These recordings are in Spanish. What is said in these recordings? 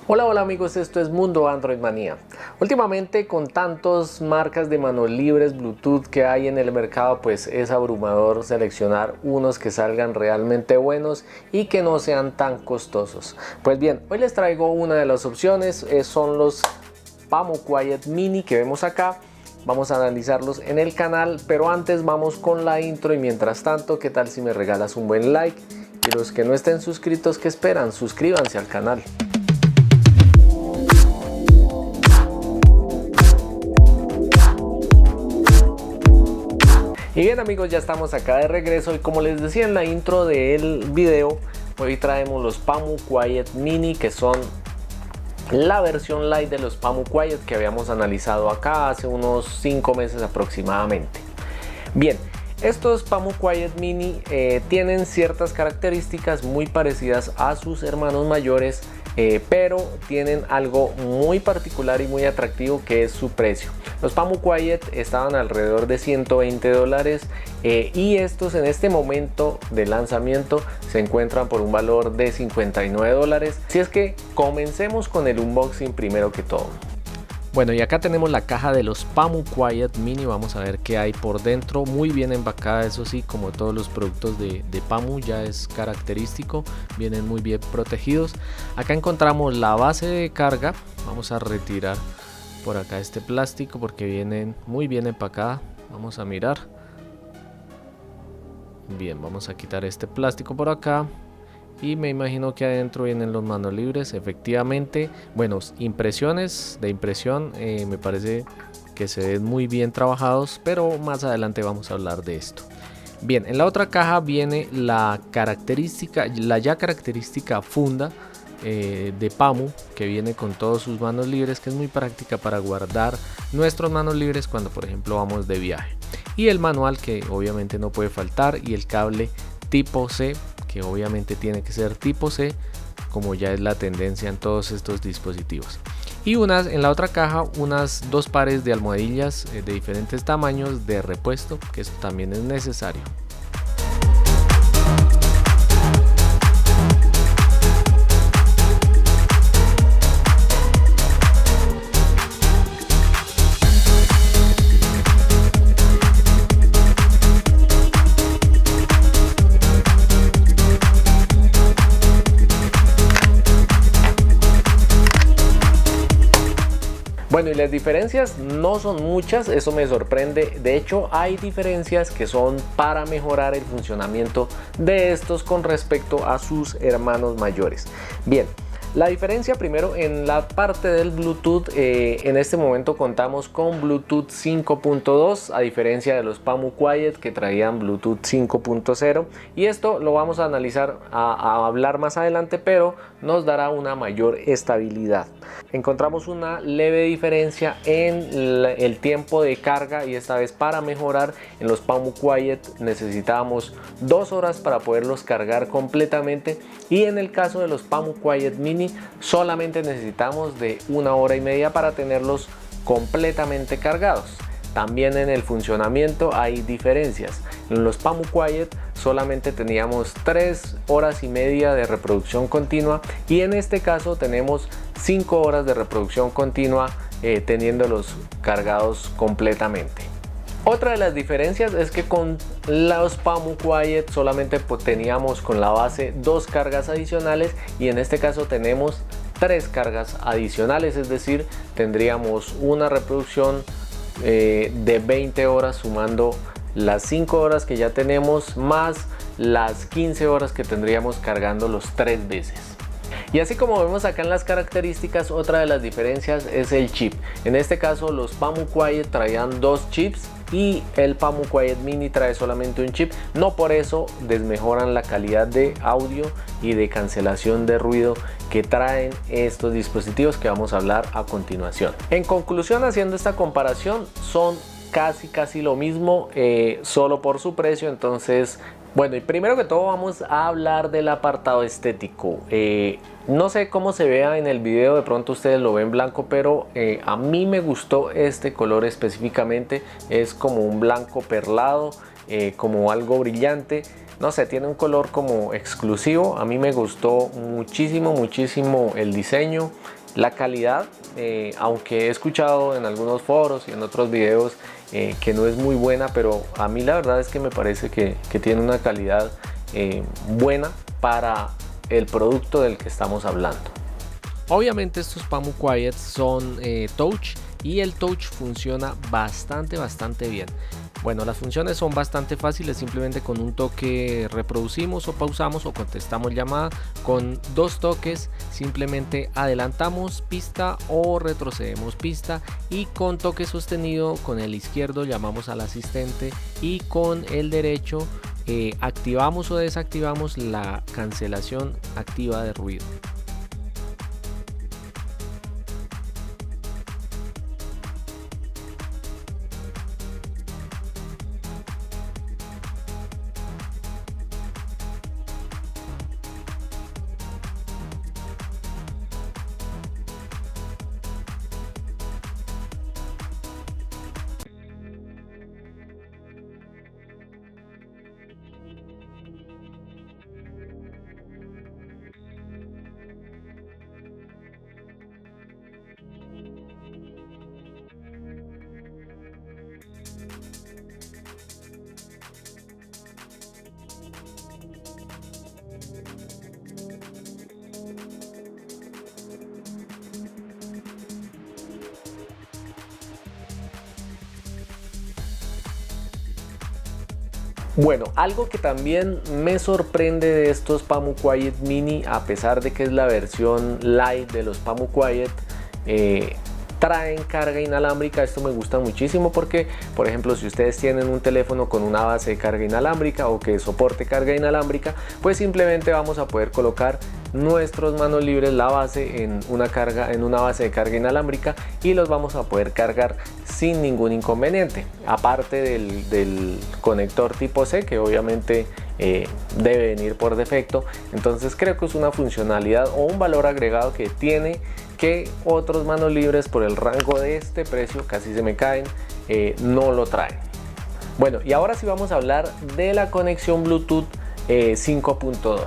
Hola amigos, esto es Mundo Android Manía. Últimamente con tantas marcas de manos libres Bluetooth que hay en el mercado, pues es abrumador seleccionar unos que salgan realmente buenos y que no sean tan costosos. Pues bien, hoy les traigo una de las opciones, son los Pamu Quiet Mini que vemos acá. Vamos a analizarlos en el canal, pero antes vamos con la intro y mientras tanto, ¿qué tal si me regalas un buen like? Y los que no estén suscritos, ¿qué esperan? Suscríbanse al canal. Y bien amigos, ya estamos acá de regreso y como les decía en la intro del video, hoy traemos los Pamu Quiet Mini, que son la versión light de los Pamu Quiet que habíamos analizado acá hace unos 5 meses aproximadamente. Bien, estos Pamu Quiet Mini tienen ciertas características muy parecidas a sus hermanos mayores, pero tienen algo muy particular y muy atractivo, que es su precio. Los Pamu Quiet estaban alrededor de $120 y estos en este momento de lanzamiento se encuentran por un valor de $59. Así es que comencemos con el unboxing primero que todo. Bueno, y acá tenemos la caja de los Pamu Quiet Mini. Vamos a ver qué hay por dentro. Muy bien empacada, eso sí, como todos los productos de Pamu, ya es característico. Vienen muy bien protegidos. Acá encontramos la base de carga. Vamos a retirar por acá este plástico porque vienen muy bien empacada. Vamos a mirar. Bien, vamos a quitar este plástico por acá. Y me imagino que adentro vienen los manos libres. Efectivamente, bueno, impresiones de impresión, me parece que se ven muy bien trabajados, pero más adelante vamos a hablar de esto. Bien, en la otra caja viene la ya característica funda de Pamu, que viene con todos sus manos libres, que es muy práctica para guardar nuestros manos libres cuando por ejemplo vamos de viaje. Y el manual, que obviamente no puede faltar, y el cable tipo C, que obviamente tiene que ser tipo C, como ya es la tendencia en todos estos dispositivos. Y en la otra caja unas dos pares de almohadillas de diferentes tamaños de repuesto, que esto también es necesario. Bueno, y las diferencias no son muchas, eso me sorprende. De hecho, hay diferencias que son para mejorar el funcionamiento de estos con respecto a sus hermanos mayores. Bien, la diferencia primero en la parte del Bluetooth. En este momento contamos con Bluetooth 5.2, a diferencia de los Pamu Quiet que traían Bluetooth 5.0, y esto lo vamos a analizar, a hablar más adelante, pero nos dará una mayor estabilidad. Encontramos una leve diferencia en el tiempo de carga, y esta vez para mejorar, en los Pamu Quiet necesitábamos 2 horas para poderlos cargar completamente, y en el caso de los Pamu Quiet Mini solamente necesitamos de 1 hora y media para tenerlos completamente cargados. También en el funcionamiento hay diferencias. En los Pamu Quiet solamente teníamos 3 horas y media de reproducción continua, y en este caso tenemos 5 horas de reproducción continua, teniéndolos cargados completamente. Otra de las diferencias es que con los Pamu Quiet solamente teníamos con la base 2 cargas adicionales, y en este caso tenemos 3 cargas adicionales, es decir, tendríamos una reproducción de 20 horas, sumando las 5 horas que ya tenemos más las 15 horas que tendríamos cargándolos 3 veces. Y así como vemos acá en las características, otra de las diferencias es el chip. En este caso los Pamu Quiet traían 2 chips y el Pamu Quiet Mini trae solamente un chip. No por eso desmejoran la calidad de audio y de cancelación de ruido que traen estos dispositivos, que vamos a hablar a continuación. En conclusión, haciendo esta comparación, son casi lo mismo, solo por su precio. Entonces, bueno, y primero que todo vamos a hablar del apartado estético. No sé cómo se vea en el video, de pronto ustedes lo ven blanco, pero a mí me gustó este color específicamente. Es como un blanco perlado, como algo brillante. No sé, tiene un color como exclusivo. A mí me gustó muchísimo el diseño. La calidad, aunque he escuchado en algunos foros y en otros videos que no es muy buena, pero a mí la verdad es que me parece que tiene una calidad buena para el producto del que estamos hablando. Obviamente estos Pamu Quiet son touch y el touch funciona bastante bien. Bueno, las funciones son bastante fáciles, simplemente con un toque reproducimos o pausamos o contestamos llamada. Con 2 toques simplemente adelantamos pista o retrocedemos pista, y con toque sostenido con el izquierdo llamamos al asistente y con el derecho activamos o desactivamos la cancelación activa de ruido. Bueno, algo que también me sorprende de estos Pamu Quiet Mini, a pesar de que es la versión light de los Pamu Quiet, traen carga inalámbrica. Esto me gusta muchísimo porque, por ejemplo, si ustedes tienen un teléfono con una base de carga inalámbrica o que soporte carga inalámbrica, pues simplemente vamos a poder colocar nuestros manos libres, la base en una base de carga inalámbrica, y los vamos a poder cargar sin ningún inconveniente, aparte del conector tipo C, que obviamente debe venir por defecto. Entonces creo que es una funcionalidad o un valor agregado que tiene, que otros manos libres por el rango de este precio, casi se me caen, no lo traen. Bueno, y ahora sí vamos a hablar de la conexión Bluetooth 5.2.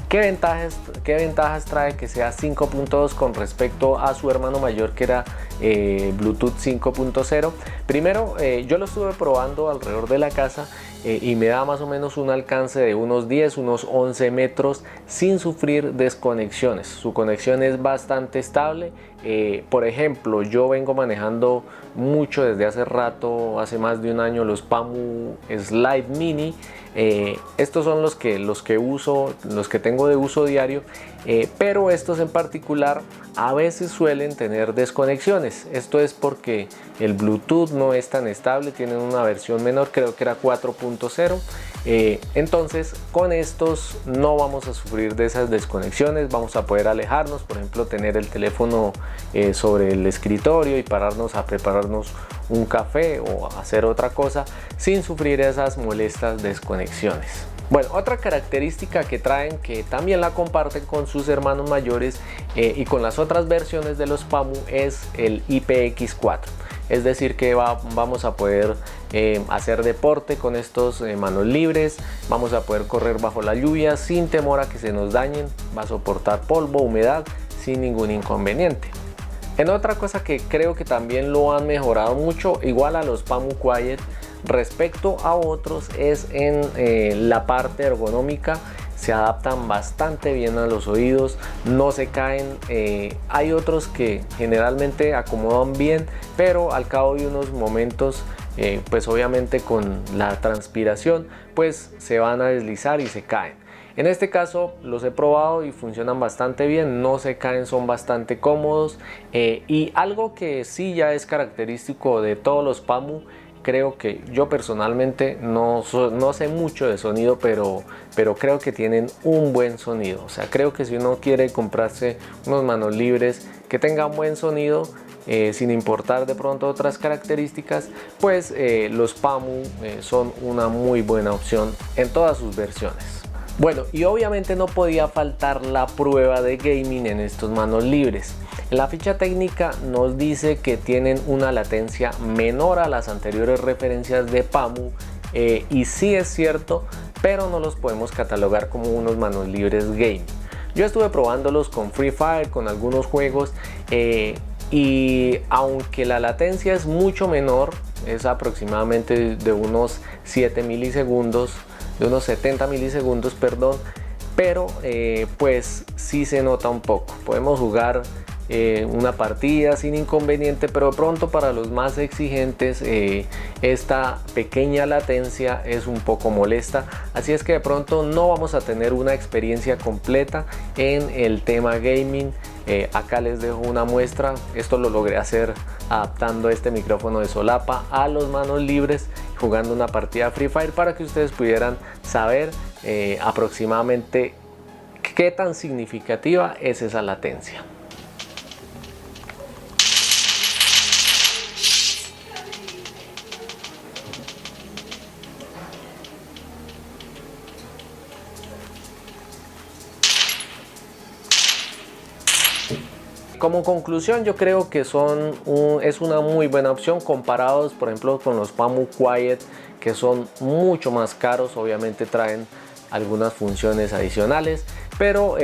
¿Qué ventajas trae que sea 5.2 con respecto a su hermano mayor, que era Bluetooth 5.0? Primero, yo lo estuve probando alrededor de la casa y me da más o menos un alcance de unos 10, unos 11 metros sin sufrir desconexiones. Su conexión es bastante estable. Por ejemplo, yo vengo manejando mucho desde hace rato, hace más de un año, los Pamu Slide Mini. Estos son los que uso, los que tengo de uso diario, pero estos en particular a veces suelen tener desconexiones. Esto es porque el Bluetooth no es tan estable, tienen una versión menor, creo que era 4.0. Entonces con estos no vamos a sufrir de esas desconexiones, vamos a poder alejarnos, por ejemplo tener el teléfono sobre el escritorio y pararnos a prepararnos un café o hacer otra cosa sin sufrir esas molestas desconexiones. Bueno, otra característica que traen, que también la comparten con sus hermanos mayores y con las otras versiones de los Pamu, es el IPX4. Es decir que vamos a poder hacer deporte con estos manos libres, vamos a poder correr bajo la lluvia sin temor a que se nos dañen, va a soportar polvo, humedad sin ningún inconveniente. En otra cosa que creo que también lo han mejorado mucho, igual a los Pamu Quiet respecto a otros, es en la parte ergonómica. Se adaptan bastante bien a los oídos, no se caen. Hay otros que generalmente acomodan bien, pero al cabo de unos momentos, pues obviamente con la transpiración, pues se van a deslizar y se caen. En este caso los he probado y funcionan bastante bien, no se caen, son bastante cómodos. Y algo que sí ya es característico de todos los Pamu, creo que yo personalmente no sé mucho de sonido, pero creo que tienen un buen sonido. O sea, creo que si uno quiere comprarse unos manos libres que tengan buen sonido, sin importar de pronto otras características, pues los Pamu son una muy buena opción en todas sus versiones. Bueno, y obviamente no podía faltar la prueba de gaming en estos manos libres. La ficha técnica nos dice que tienen una latencia menor a las anteriores referencias de Pamu, y sí es cierto, pero no los podemos catalogar como unos manos libres gaming. Yo estuve probándolos con Free Fire, con algunos juegos, y aunque la latencia es mucho menor, es aproximadamente de unos 7 milisegundos, de unos 70 milisegundos, perdón, pero pues sí se nota un poco. Podemos jugar una partida sin inconveniente, pero de pronto para los más exigentes esta pequeña latencia es un poco molesta, así es que de pronto no vamos a tener una experiencia completa en el tema gaming. Acá les dejo una muestra. Esto lo logré hacer adaptando este micrófono de solapa a los manos libres, jugando una partida Free Fire, para que ustedes pudieran saber aproximadamente qué tan significativa es esa latencia. Como conclusión, yo creo que es una muy buena opción comparados, por ejemplo, con los Pamu Quiet, que son mucho más caros. Obviamente traen algunas funciones adicionales, pero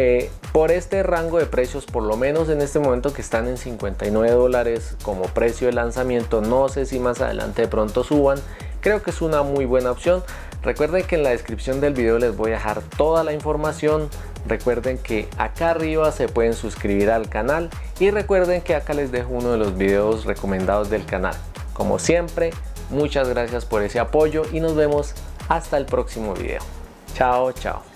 por este rango de precios, por lo menos en este momento que están en $59 como precio de lanzamiento, no sé si más adelante de pronto suban, creo que es una muy buena opción. Recuerden que en la descripción del video les voy a dejar toda la información. Recuerden que acá arriba se pueden suscribir al canal y recuerden que acá les dejo uno de los videos recomendados del canal. Como siempre, muchas gracias por ese apoyo y nos vemos hasta el próximo video. Chao, chao.